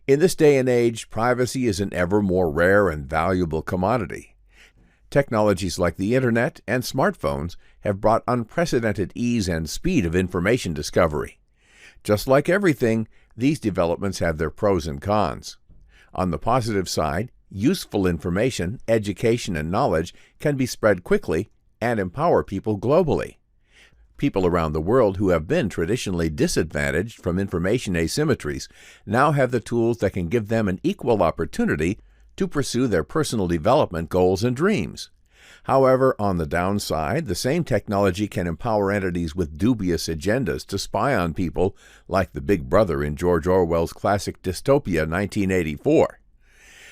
In this day and age, privacy is an ever more rare and valuable commodity. Technologies like the Internet and smartphones have brought unprecedented ease and speed of information discovery. Just like everything, these developments have their pros and cons. On the positive side, useful information, education, and knowledge can be spread quickly and empower people globally. People around the world who have been traditionally disadvantaged from information asymmetries now have the tools that can give them an equal opportunity to pursue their personal development goals and dreams. However, on the downside, the same technology can empower entities with dubious agendas to spy on people, like the Big Brother in George Orwell's classic dystopia 1984.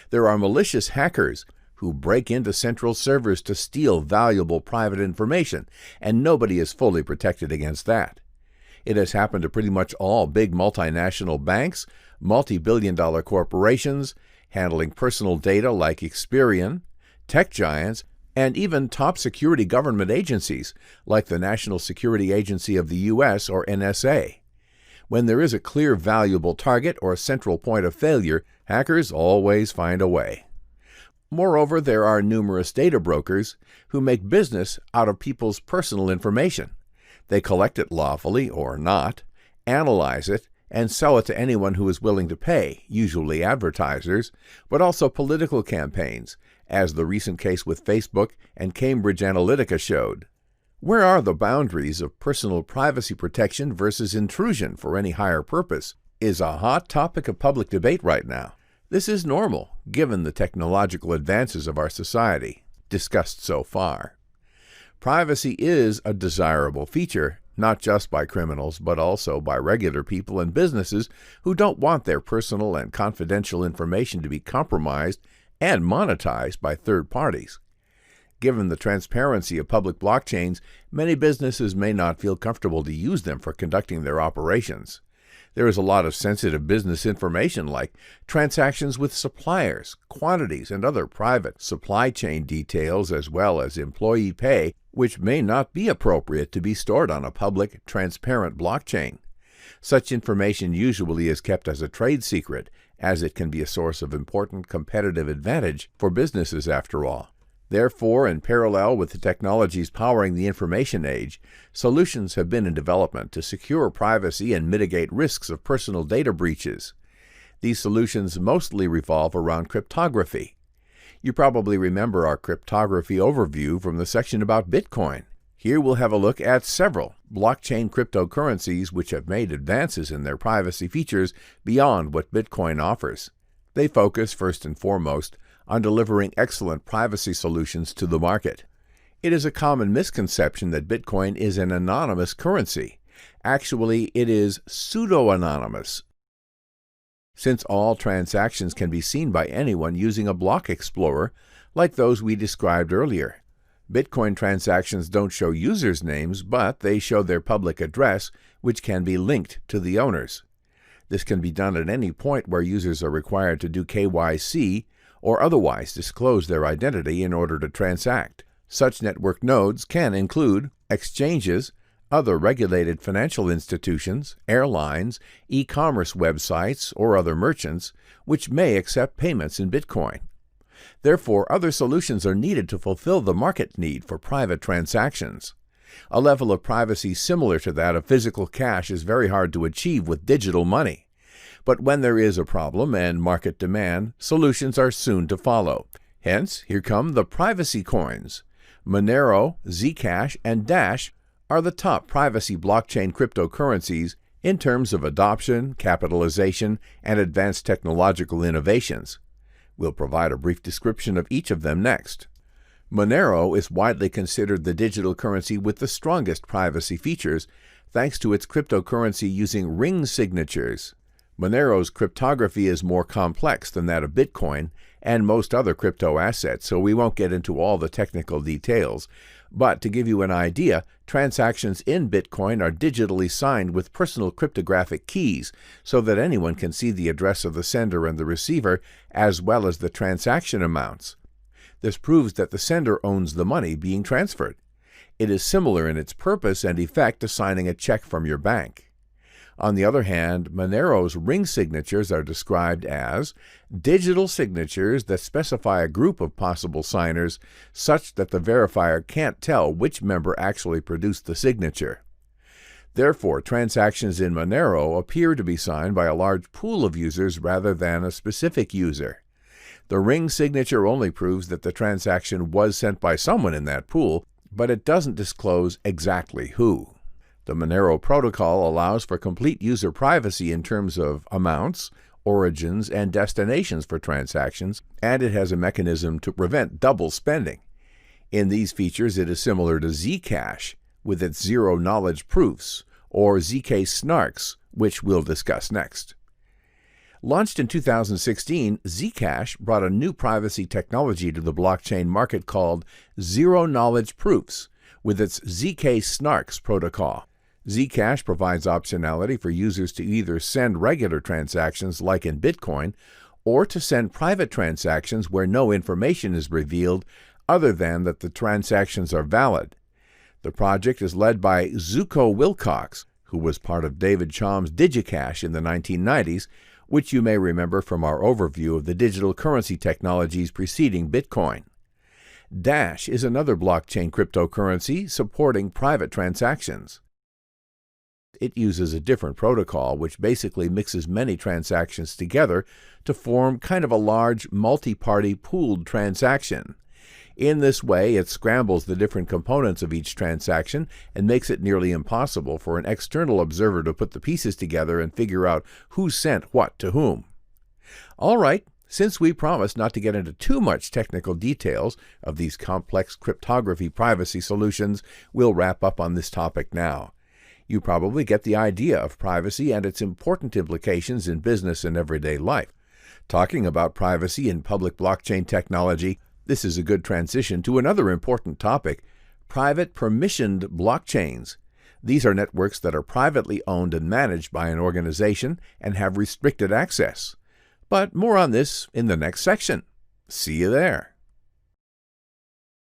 There are malicious hackers who break into central servers to steal valuable private information, and nobody is fully protected against that. It has happened to pretty much all big multinational banks, multi-billion-dollar corporations, handling personal data like Experian, tech giants, and even top security government agencies like the National Security Agency of the U.S. or NSA. When there is a clear valuable target or central point of failure, hackers always find a way. Moreover, there are numerous data brokers who make business out of people's personal information. They collect it lawfully or not, analyze it, and sell it to anyone who is willing to pay, usually advertisers, but also political campaigns, as the recent case with Facebook and Cambridge Analytica showed. Where are the boundaries of personal privacy protection versus intrusion for any higher purpose is a hot topic of public debate right now. This is normal, given the technological advances of our society, discussed so far. Privacy is a desirable feature, not just by criminals, but also by regular people and businesses who don't want their personal and confidential information to be compromised and monetized by third parties. Given the transparency of public blockchains, many businesses may not feel comfortable to use them for conducting their operations. There is a lot of sensitive business information like transactions with suppliers, quantities, and other private supply chain details as well as employee pay, which may not be appropriate to be stored on a public, transparent blockchain. Such information usually is kept as a trade secret, as it can be a source of important competitive advantage for businesses after all. Therefore, in parallel with the technologies powering the information age, solutions have been in development to secure privacy and mitigate risks of personal data breaches. These solutions mostly revolve around cryptography. You probably remember our cryptography overview from the section about Bitcoin. Here we'll have a look at several blockchain cryptocurrencies which have made advances in their privacy features beyond what Bitcoin offers. They focus, first and foremost, on delivering excellent privacy solutions to the market. It is a common misconception that Bitcoin is an anonymous currency. Actually, it is pseudo-anonymous, since all transactions can be seen by anyone using a block explorer, like those we described earlier. Bitcoin transactions don't show users' names, but they show their public address, which can be linked to the owners. This can be done at any point where users are required to do KYC or otherwise disclose their identity in order to transact. Such network nodes can include exchanges, other regulated financial institutions, airlines, e-commerce websites, or other merchants, which may accept payments in Bitcoin. Therefore, other solutions are needed to fulfill the market need for private transactions. A level of privacy similar to that of physical cash is very hard to achieve with digital money. But when there is a problem and market demand, solutions are soon to follow. Hence, here come the privacy coins. Monero, Zcash, and Dash are the top privacy blockchain cryptocurrencies in terms of adoption, capitalization, and advanced technological innovations. We'll provide a brief description of each of them next. Monero is widely considered the digital currency with the strongest privacy features, thanks to its cryptocurrency using ring signatures. Monero's cryptography is more complex than that of Bitcoin and most other crypto assets, so we won't get into all the technical details. But to give you an idea, transactions in Bitcoin are digitally signed with personal cryptographic keys so that anyone can see the address of the sender and the receiver, as well as the transaction amounts. This proves that the sender owns the money being transferred. It is similar in its purpose and effect to signing a check from your bank. On the other hand, Monero's ring signatures are described as digital signatures that specify a group of possible signers such that the verifier can't tell which member actually produced the signature. Therefore, transactions in Monero appear to be signed by a large pool of users rather than a specific user. The ring signature only proves that the transaction was sent by someone in that pool, but it doesn't disclose exactly who. The Monero protocol allows for complete user privacy in terms of amounts, origins, and destinations for transactions, and it has a mechanism to prevent double spending. In these features, it is similar to Zcash, with its zero-knowledge proofs, or ZK snarks, which we'll discuss next. Launched in 2016, Zcash brought a new privacy technology to the blockchain market called zero-knowledge proofs, with its ZK snarks protocol. Zcash provides optionality for users to either send regular transactions like in Bitcoin, or to send private transactions where no information is revealed other than that the transactions are valid. The project is led by Zuko Wilcox, who was part of David Chaum's DigiCash in the 1990s, which you may remember from our overview of the digital currency technologies preceding Bitcoin. Dash is another blockchain cryptocurrency supporting private transactions. It uses a different protocol which basically mixes many transactions together to form kind of a large multi-party pooled transaction. In this way, it scrambles the different components of each transaction and makes it nearly impossible for an external observer to put the pieces together and figure out who sent what to whom. All right, since we promised not to get into too much technical details of these complex cryptography privacy solutions, we'll wrap up on this topic now. You probably get the idea of privacy and its important implications in business and everyday life. Talking about privacy in public blockchain technology, this is a good transition to another important topic, private permissioned blockchains. These are networks that are privately owned and managed by an organization and have restricted access. But more on this in the next section. See you there.